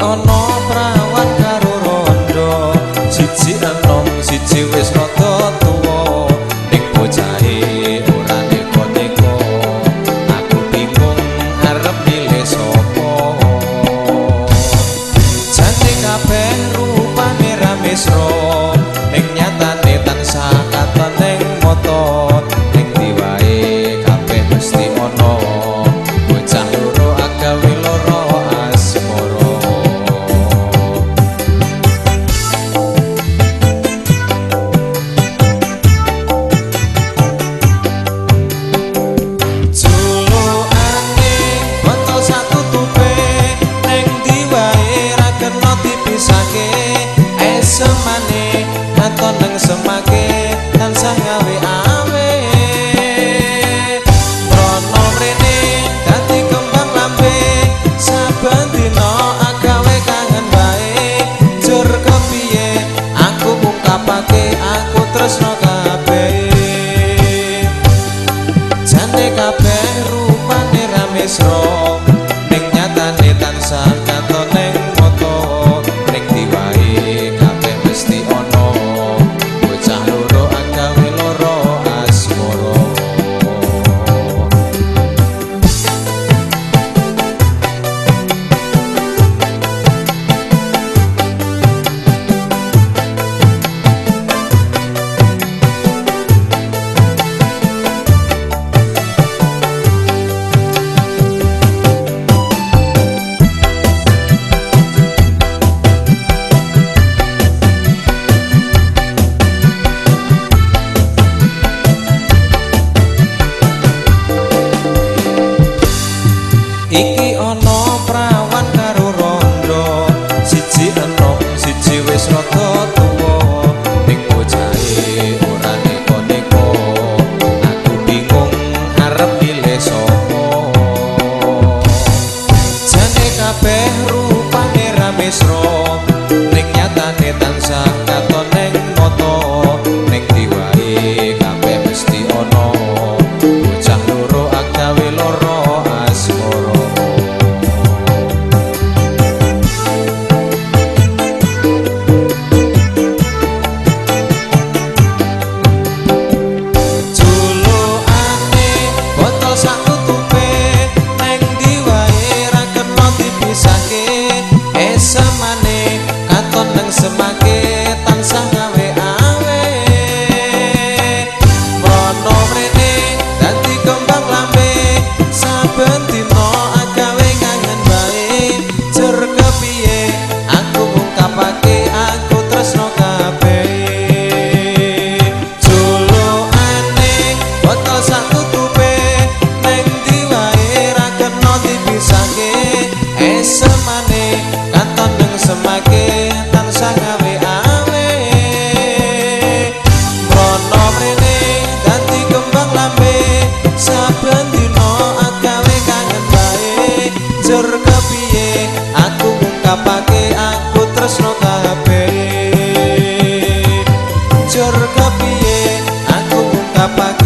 ana prawan karo rondo siji enom siji wis rada tuwa ning bocahe ora neko-neko aku bingung arep milih sapa jane kabeh rupane ra mesra ning nyatane tansah katon ning mata ning diwae kabeh mesti ana bocah loro agawe loro asmara julukane botol satutupe ning diwae ra kena dipisake esemane katon nang semake tansah gawe awe rono mrene dadi kembang lambe saben dina agawe kangen bae jur kepiye aku ngungkapake aku tresno kabeh jane kabeh rupane ra mesra ning nyatane tansah katon ning mata ning diwae kabeh mesti ana bocah loro agawe loro asmara iki ana prawan karo rondo siji enom siji wis rada tuwa ning bocahe ora neko-neko aku bingung arep milih sapa jane kabeh rupane ra mesra ning nyatane tansah katon ning mata ning diwae kabeh mesti ana bocah loro agawe loro asmara esamane katon nang semake tansah gawe awe mrono mrene dadi kembang lambe saben dina agawe kangen bae jur kepiye aku ngungkapake aku tresno kabeh julukane botol satutupe ning diwae ra kena dipisake esamane katon nang semake tansah gawe awe mrono mrene dadi kembang lambe saben dina agawe kangen bae jur kepiye aku ngungkapake aku tresno kabeh jur kepiye aku ngungkapake